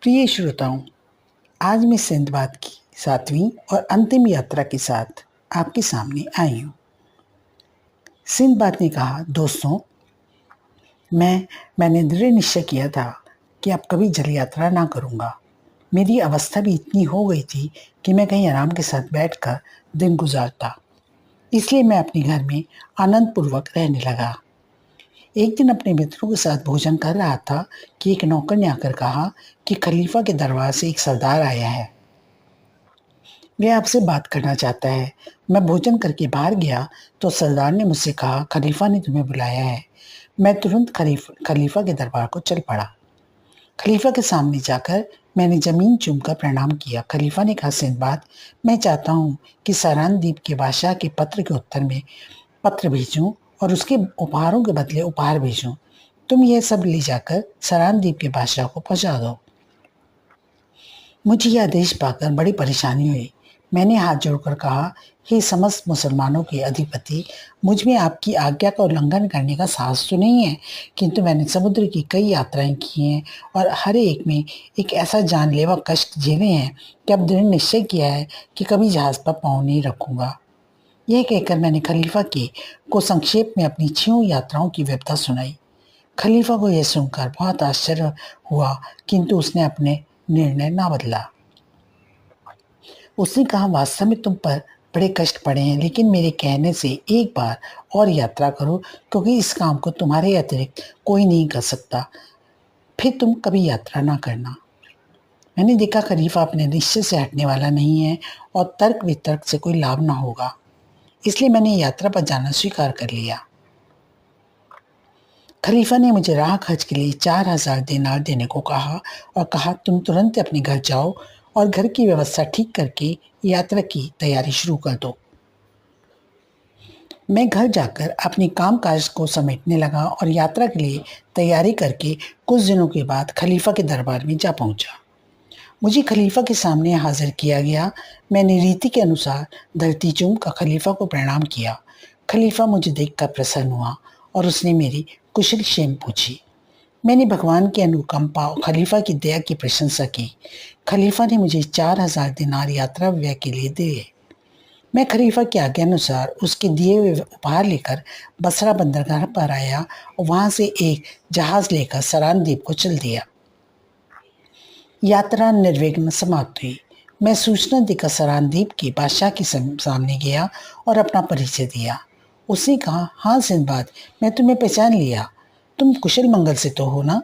प्रिय श्रोताओं, आज मैं सिंदबाद की 7वीं और अंतिम यात्रा के साथ आपके सामने आई हूँ। सिंदबाद ने कहा, दोस्तों, मैंने दृढ़ निश्चय किया था कि अब कभी जल यात्रा ना करूँगा। मेरी अवस्था भी इतनी हो गई थी कि मैं कहीं आराम के साथ बैठकर दिन गुजारता। इसलिए मैं अपने घर में आनंदपूर्वक रहने लगा। एक दिन अपने मित्रों के साथ भोजन कर रहा था कि एक नौकर ने आकर कहा कि खलीफा के दरबार से एक सरदार आया है। वह आपसे बात करना चाहता है। मैं भोजन करके बाहर गया तो सरदार ने मुझसे कहा, खलीफा ने तुम्हें बुलाया है। मैं तुरंत खलीफा के दरबार को चल पड़ा। खलीफा के सामने जाकर मैंने जमीन चूमकर प्रणाम किया। खलीफा ने कहा, सिंदबाद, मैं चाहता हूँ कि सरान द्वीप के बादशाह के पत्र के उत्तर में पत्र भेजूं और उसके उपहारों के बदले उपहार भेजूं। तुम यह सब ले जाकर सरान द्वीप के बादशाह को पहुंचा दो। मुझे यह आदेश पाकर बड़ी परेशानी हुई। मैंने हाथ जोड़कर कहा, हे समस्त मुसलमानों के अधिपति, मुझ में आपकी आज्ञा का उल्लंघन करने का साहस तो नहीं है, किंतु मैंने समुद्र की कई यात्राएं की हैं और हर एक में एक ऐसा जानलेवा कष्ट झेले हैं कि अब दृढ़ निश्चय किया है कि कभी जहाज पर पाँव नहीं रखूंगा। यह कहकर मैंने खलीफा को संक्षेप में अपनी 6 यात्राओं की विवरता सुनाई। खलीफा को यह सुनकर बहुत आश्चर्य हुआ, किंतु उसने अपने निर्णय ना बदला। उसने कहा, वास्तव में तुम पर बड़े कष्ट पड़े हैं, लेकिन मेरे कहने से एक बार और यात्रा करो, क्योंकि इस काम को तुम्हारे अतिरिक्त कोई नहीं कर सकता। फिर तुम कभी यात्रा ना करना। मैंने देखा खलीफा अपने निश्चय से हटने वाला नहीं है और तर्क वितर्क से कोई लाभ ना होगा, इसलिए मैंने यात्रा पर जाना स्वीकार कर लिया। खलीफा ने मुझे राह खर्च के लिए 4000 दिनार देने को कहा और कहा, तुम तुरंत अपने घर जाओ और घर की व्यवस्था ठीक करके यात्रा की तैयारी शुरू कर दो। मैं घर जाकर अपने काम काज को समेटने लगा और यात्रा के लिए तैयारी करके कुछ दिनों के बाद खलीफा के दरबार में जा पहुंचा। मुझे खलीफा के सामने हाजिर किया गया। मैंने रीति के अनुसार धरती चूम कर खलीफा को प्रणाम किया। खलीफा मुझे देखकर प्रसन्न हुआ और उसने मेरी कुशल क्षेम पूछी। मैंने भगवान की अनुकंपा और खलीफा की दया की प्रशंसा की। खलीफा ने मुझे 4000 दिनार यात्रा व्यय के लिए दिए। मैं खलीफा की आज्ञा अनुसार उसके दिए हुए उपहार लेकर बसरा बंदरगाह पर आया और वहां से एक जहाज लेकर सरान द्वीप को चल दिया। यात्रा निर्विघ्न समाप्त हुई। मैं सूचना देकर सरान द्वीप के बादशाह के सामने गया और अपना परिचय दिया। उसने कहा, हाँ सिंदबाद, मैं तुम्हें पहचान लिया। तुम कुशल मंगल से तो हो ना?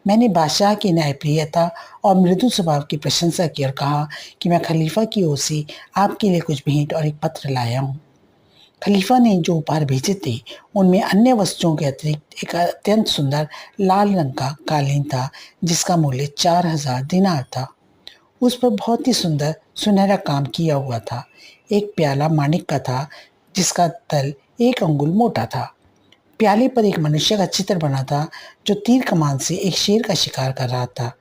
मैंने बादशाह की न्यायप्रियता और मृदु स्वभाव की प्रशंसा की और कहा कि मैं खलीफा की ओर से आपके लिए कुछ भेंट और एक पत्र लाया हूँ। खलीफा ने जो उपहार भेजे थे उनमें अन्य वस्तुओं के अतिरिक्त एक अत्यंत सुंदर लाल रंग का कालीन था, जिसका मूल्य 4000 दिनार था। उस पर बहुत ही सुंदर सुनहरा काम किया हुआ था। एक प्याला माणिक का था, जिसका तल 1 अंगुल मोटा था। प्याले पर एक मनुष्य का चित्र बना था, जो तीर कमान से एक शेर का शिकार कर रहा था।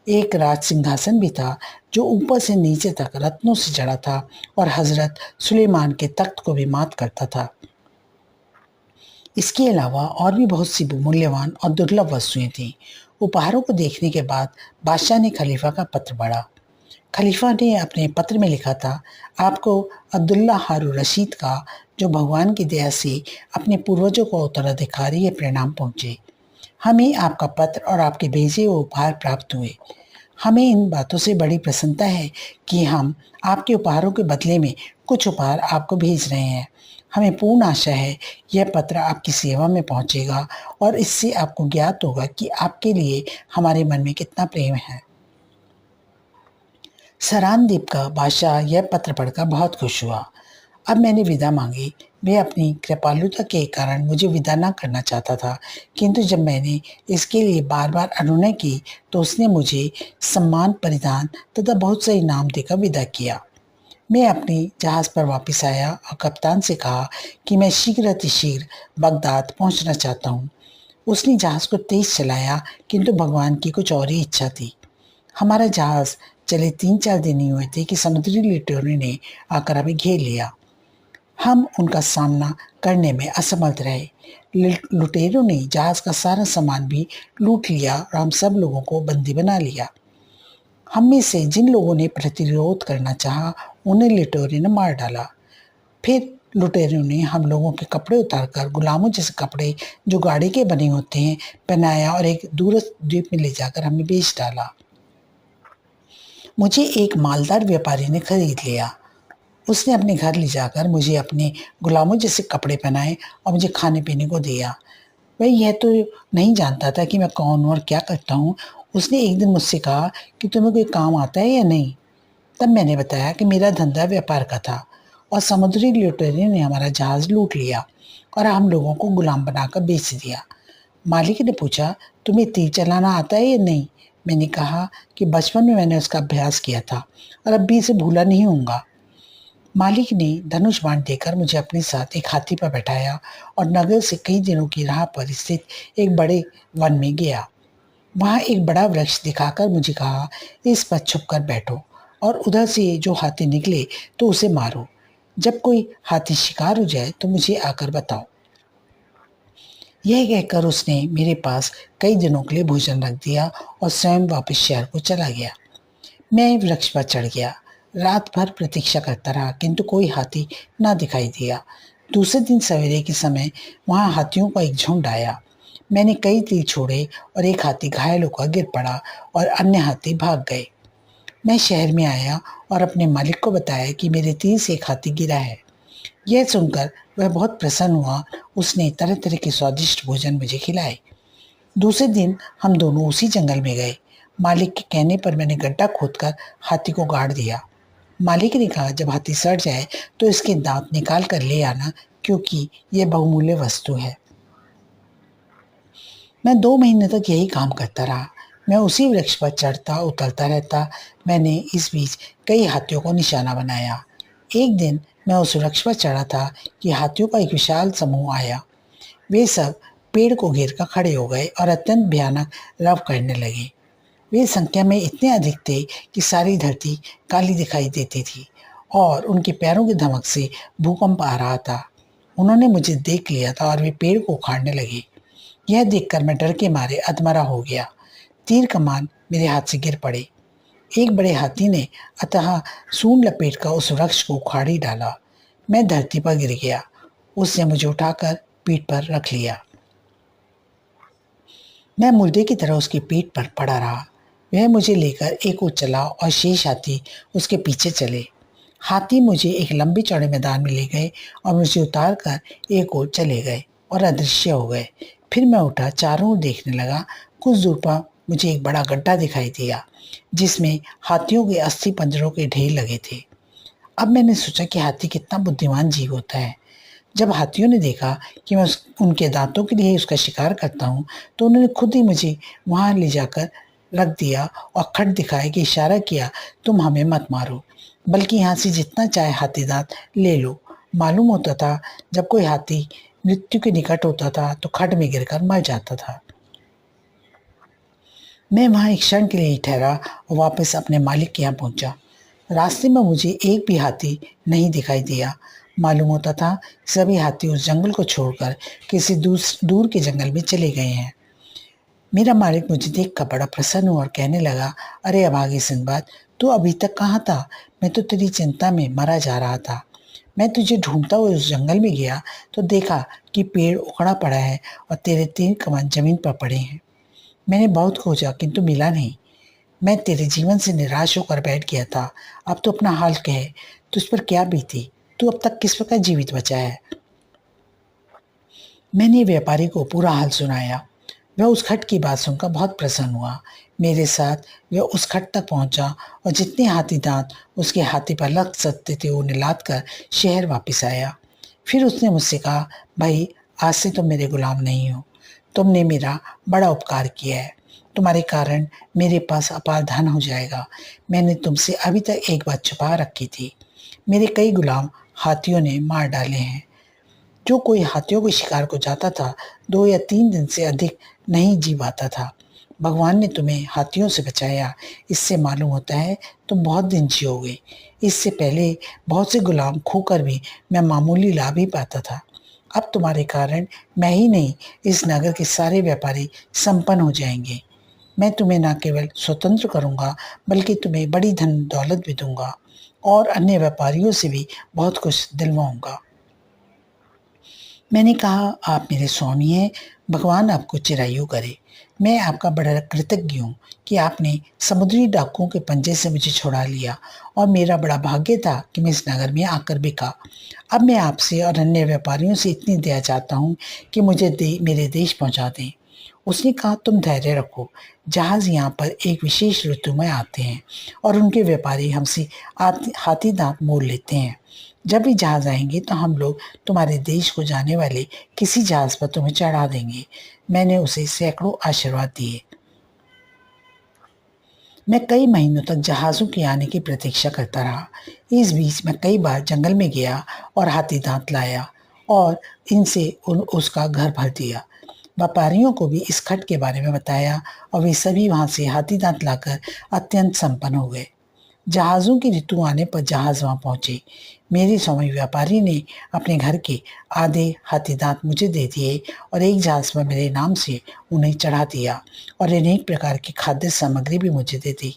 एक राज सिंहासन भी था, जो ऊपर से नीचे तक रत्नों से जड़ा था और हजरत सुलेमान के तख्त को भी मात करता था। इसके अलावा और भी बहुत सी मूल्यवान और दुर्लभ वस्तुएं थीं। उपहारों को देखने के बाद बादशाह ने खलीफा का पत्र पढ़ा। खलीफा ने अपने पत्र में लिखा था, आपको अब्दुल्ला हारून रशीद का, जो भगवान की दया से अपने पूर्वजों को उत्तराधिकारी है, प्रणाम पहुँचे। हमें आपका पत्र और आपके भेजे हुए उपहार प्राप्त हुए। हमें इन बातों से बड़ी प्रसन्नता है कि हम आपके उपहारों के बदले में कुछ उपहार आपको भेज रहे हैं। हमें पूर्ण आशा है यह पत्र आपकी सेवा में पहुंचेगा और इससे आपको ज्ञात होगा कि आपके लिए हमारे मन में कितना प्रेम है। सरान द्वीप का बादशाह यह पत्र पढ़कर बहुत खुश हुआ। अब मैंने विदा मांगी। वह अपनी कृपालुता के कारण मुझे विदा न करना चाहता था, किंतु जब मैंने इसके लिए बार बार अनुनय की तो उसने मुझे सम्मान, परिधान तथा बहुत से इनाम देकर विदा किया। मैं अपने जहाज पर वापस आया और कप्तान से कहा कि मैं शीघ्र अतिशीघ्र बगदाद पहुंचना चाहता हूं। उसने जहाज को तेज चलाया, किंतु भगवान की कुछ और ही इच्छा थी। हमारा जहाज चले 3-4 दिन ही हुए थे कि समुद्री लुटेरों ने आकर हमें घेर लिया। हम उनका सामना करने में असमर्थ रहे। लुटेरों ने जहाज का सारा सामान भी लूट लिया और हम सब लोगों को बंदी बना लिया। हम में से जिन लोगों ने प्रतिरोध करना चाहा, उन्हें लुटेरों ने मार डाला। फिर लुटेरों ने हम लोगों के कपड़े उतारकर गुलामों जैसे कपड़े जो गाड़ी के बने होते हैं पहनाया और एक दूरस्थ द्वीप में ले जाकर हमें बेच डाला। मुझे एक मालदार व्यापारी ने खरीद लिया। उसने अपने घर ले जाकर मुझे अपने गुलामों जैसे कपड़े पहनाए और मुझे खाने पीने को दिया। वह यह तो नहीं जानता था कि मैं कौन हूँ और क्या करता हूँ। उसने एक दिन मुझसे कहा कि तुम्हें कोई काम आता है या नहीं। तब मैंने बताया कि मेरा धंधा व्यापार का था और समुद्री लुटेरे ने हमारा जहाज लूट लिया और हम लोगों को गुलाम बनाकर बेच दिया। मालिक ने पूछा, तुम्हें तीर चलाना आता है या नहीं? मैंने कहा कि बचपन में मैंने उसका अभ्यास किया था और अब भी इसे भूला नहीं हूँगा। मालिक ने धनुष बाण देकर मुझे अपने साथ एक हाथी पर बैठाया और नगर से कई दिनों की राह पर स्थित एक बड़े वन में गया। वहाँ एक बड़ा वृक्ष दिखाकर मुझे कहा, इस पर छुप कर बैठो और उधर से जो हाथी निकले तो उसे मारो। जब कोई हाथी शिकार हो जाए तो मुझे आकर बताओ। यह कहकर उसने मेरे पास कई दिनों के लिए भोजन रख दिया और स्वयं वापस शहर को चला गया। मैं वृक्ष पर चढ़ गया। रात भर प्रतीक्षा करता रहा किंतु कोई हाथी ना दिखाई दिया। दूसरे दिन सवेरे के समय वहां हाथियों का एक झुंड आया। मैंने कई तीर छोड़े और एक हाथी घायल होकर गिर पड़ा और अन्य हाथी भाग गए। मैं शहर में आया और अपने मालिक को बताया कि मेरे तीर से एक हाथी गिरा है। यह सुनकर वह बहुत प्रसन्न हुआ। उसने तरह तरह के स्वादिष्ट भोजन मुझे खिलाए। दूसरे दिन हम दोनों उसी जंगल में गए। मालिक के कहने पर मैंने गड्ढा खोदकर हाथी को गाड़ दिया। मालिक ने कहा, जब हाथी सड़ जाए तो इसके दांत निकाल कर ले आना, क्योंकि यह बहुमूल्य वस्तु है। मैं 2 महीने तक यही काम करता रहा। मैं उसी वृक्ष पर चढ़ता उतरता रहता। मैंने इस बीच कई हाथियों को निशाना बनाया। एक दिन मैं उस वृक्ष पर चढ़ा था कि हाथियों का एक विशाल समूह आया। वे सब पेड़ को घेर कर खड़े हो गए और अत्यंत भयानक रव करने लगे। वे संख्या में इतने अधिक थे कि सारी धरती काली दिखाई देती थी और उनके पैरों की धमक से भूकंप आ रहा था। उन्होंने मुझे देख लिया था और वे पेड़ को उखाड़ने लगे। यह देखकर मैं डर के मारे अधमरा हो गया। तीर कमान मेरे हाथ से गिर पड़े। एक बड़े हाथी ने अतः सूंड लपेट कर उस वृक्ष को उखाड़ ही डाला। मैं धरती पर गिर गया। उसने मुझे उठाकर पीठ पर रख लिया। मैं मुर्दे की तरह उसकी पीठ पर पड़ा रहा। वह मुझे लेकर एक ओर चला और शेष हाथी उसके पीछे चले। हाथी मुझे एक लंबे चौड़े मैदान में ले गए और मुझे उतार कर एक ओर चले गए और अदृश्य हो गए। फिर मैं उठा, चारों ओर देखने लगा। कुछ दूर पर मुझे एक बड़ा गड्ढा दिखाई दिया जिसमें हाथियों के अस्थि पंजरों के ढेर लगे थे। अब मैंने सोचा कि हाथी कितना बुद्धिमान जीव होता है। जब हाथियों ने देखा कि मैं उनके दांतों के लिए उसका शिकार करता हूँ, तो उन्होंने खुद ही मुझे वहां ले जाकर रख दिया और खट दिखाया कि इशारा किया, तुम हमें मत मारो, बल्कि यहाँ से जितना चाहे हाथी दांत ले लो। मालूम होता था जब कोई हाथी मृत्यु के निकट होता था तो खड्ड में गिरकर मर जाता था। मैं वहां एक क्षण के लिए ही ठहरा और वापस अपने मालिक के यहाँ पहुंचा। रास्ते में मुझे एक भी हाथी नहीं दिखाई दिया। मालूम होता था सभी हाथी उस जंगल को छोड़कर किसी दूर के जंगल में चले गए हैं। मेरा मालिक मुझे देखकर बड़ा प्रसन्न हुआ और कहने लगा, अरे अभागे सिंदबाद, तू अभी तक कहाँ था? मैं तो तेरी चिंता में मरा जा रहा था। मैं तुझे ढूंढता हुआ उस जंगल में गया तो देखा कि पेड़ उखड़ा पड़ा है और तेरे 3 कमान जमीन पर पड़े हैं। मैंने बहुत खोजा किंतु मिला नहीं। मैं तेरे जीवन से निराश होकर बैठ गया था। अब तो अपना हाल कह, तुझ पर क्या बीती? तू अब तक किस प्रकार जीवित बचा है? मैंने व्यापारी को पूरा हाल सुनाया। वह उस खट की बात सुनकर बहुत प्रसन्न हुआ। मेरे साथ वह उस खट तक पहुंचा और जितने हाथी दांत उसके हाथी पर लग सकते थे उन्हें लाद कर शहर वापस आया। फिर उसने मुझसे कहा, भाई आज से तुम मेरे गुलाम नहीं हो। तुमने मेरा बड़ा उपकार किया है। तुम्हारे कारण मेरे पास अपार धन हो जाएगा। मैंने तुमसे अभी तक एक बात छुपा रखी थी। मेरे कई गुलाम हाथियों ने मार डाले हैं। जो कोई हाथियों के शिकार को जाता था 2 या 3 दिन से अधिक नहीं जी पाता था। भगवान ने तुम्हें हाथियों से बचाया। इससे मालूम होता है तुम बहुत दिन जियोगे। इससे पहले बहुत से गुलाम खोकर भी मैं मामूली लाभ ही पाता था। अब तुम्हारे कारण मैं ही नहीं, इस नगर के सारे व्यापारी संपन्न हो जाएंगे। मैं तुम्हें न केवल स्वतंत्र करूँगा बल्कि तुम्हें बड़ी धन दौलत भी दूँगा और अन्य व्यापारियों से भी बहुत कुछ दिलवाऊँगा। मैंने कहा, आप मेरे स्वामी हैं, भगवान आपको चिरायु करे। मैं आपका बड़ा कृतज्ञ हूँ कि आपने समुद्री डाकुओं के पंजे से मुझे छुड़ा लिया और मेरा बड़ा भाग्य था कि मैं इस नगर में आकर बिका। अब मैं आपसे और अन्य व्यापारियों से इतनी दया चाहता हूँ कि मुझे मेरे देश पहुँचा दें। उसने कहा, तुम धैर्य रखो, जहाज़ यहाँ पर एक विशेष ऋतु में आते हैं और उनके व्यापारी हमसे हाथी दांत मोल लेते हैं। जब भी जहाज़ आएंगे तो हम लोग तुम्हारे देश को जाने वाले किसी जहाज़ पर तुम्हें चढ़ा देंगे। मैंने उसे सैकड़ों आशीर्वाद दिए। मैं कई महीनों तक जहाज़ों के आने की प्रतीक्षा करता रहा। इस बीच मैं कई बार जंगल में गया और हाथी दांत लाया और इनसे उसका घर भर दिया। व्यापारियों को भी इस खट के बारे में बताया और वे सभी वहां से हाथी दांत लाकर अत्यंत संपन्न हो गए। जहाज़ों की ऋतु आने पर जहाज़ वहां पहुंचे। मेरे स्वामी व्यापारी ने अपने घर के आधे हाथी दांत मुझे दे दिए और एक जहाज़ पर मेरे नाम से उन्हें चढ़ा दिया और अनेक प्रकार की खाद्य सामग्री भी मुझे दे दी।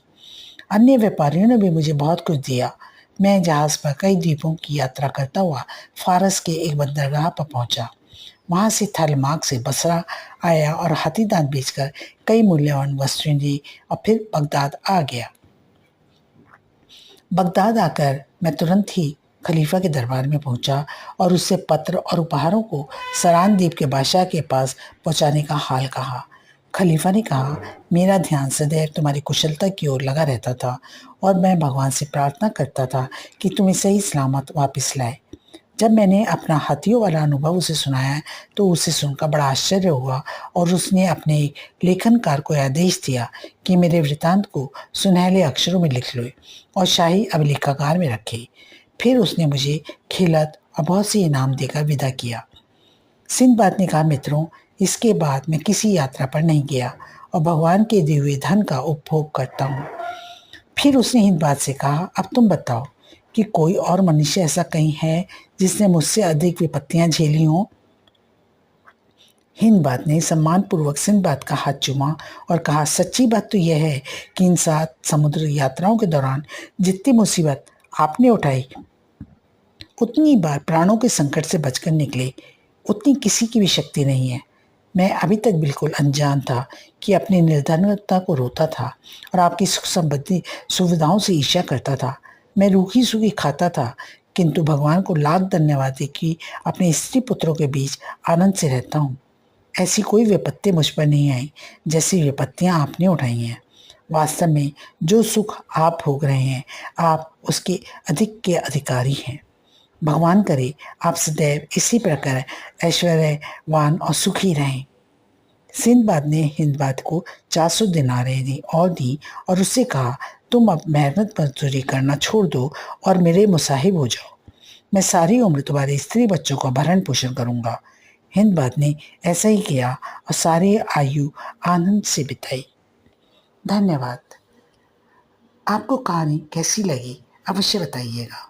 अन्य व्यापारियों ने भी मुझे बहुत कुछ दिया। मैं जहाज़ पर कई द्वीपों की यात्रा करता हुआ फारस के एक बंदरगाह पर पहुंचा। वहां से थल मार्ग से बसरा आया और हाथी दांत बेचकर कई मूल्यवान वस्तुएं ली और फिर बगदाद आ गया। बगदाद आकर मैं तुरंत ही खलीफा के दरबार में पहुंचा और उससे पत्र और उपहारों को सरान द्वीप के बादशाह के पास पहुंचाने का हाल कहा। खलीफा ने कहा, मेरा ध्यान सदैव तुम्हारी कुशलता की ओर लगा रहता था और मैं भगवान से प्रार्थना करता था कि तुम्हें सही सलामत वापस लाए। जब मैंने अपना हाथियों वाला अनुभव उसे सुनाया तो उसे सुनकर बड़ा आश्चर्य हुआ और उसने अपने लेखनकार को आदेश दिया कि मेरे वृतांत को सुनहले अक्षरों में लिख लो और शाही अभिलेखागार में रखे। फिर उसने मुझे खिलत और बहुत से इनाम देकर विदा किया। सिंदबाद ने कहा, मित्रों, इसके बाद मैं किसी यात्रा पर नहीं गया और भगवान के दिए हुए धन का उपभोग करता हूँ। फिर उसने हिंदबाद से कहा, अब तुम बताओ कि कोई और मनुष्य ऐसा कहीं है जिसने मुझसे अधिक विपत्तियां झेली हों। हिंदबाद ने सम्मानपूर्वक सिंदबाद का हाथ चूमा और कहा, सच्ची बात तो यह है कि इन 7 समुद्र यात्राओं के दौरान जितनी मुसीबत आपने उठाई, उतनी बार प्राणों के संकट से बचकर निकले, उतनी किसी की भी शक्ति नहीं है। मैं अभी तक बिल्कुल अनजान था कि अपनी निर्धनता को रोता था और आपकी सुख संपत्ति सुविधाओं से ईर्ष्या करता था। मैं रूखी सूखी खाता था, किंतु भगवान को लाख धन्यवाद दे कि अपने स्त्री पुत्रों के बीच आनंद से रहता हूँ। ऐसी कोई विपत्ति मुझ पर नहीं आई जैसी विपत्तियां आपने उठाई हैं। वास्तव में जो सुख आप भोग रहे हैं, आप उसके अधिक के अधिकारी हैं। भगवान करे आप सदैव इसी प्रकार ऐश्वर्यवान और सुखी रहें। सिंदबाद ने हिंदबाद को 400 दिनारें दी और उससे कहा, तुम अब मेहनत मजदूरी करना छोड़ दो और मेरे मुसाहिब हो जाओ। मैं सारी उम्र तुम्हारे स्त्री बच्चों का भरण पोषण करूंगा। हिंदबाद ने ऐसा ही किया और सारी आयु आनंद से बिताई। धन्यवाद। आपको कहानी कैसी लगी अवश्य बताइएगा।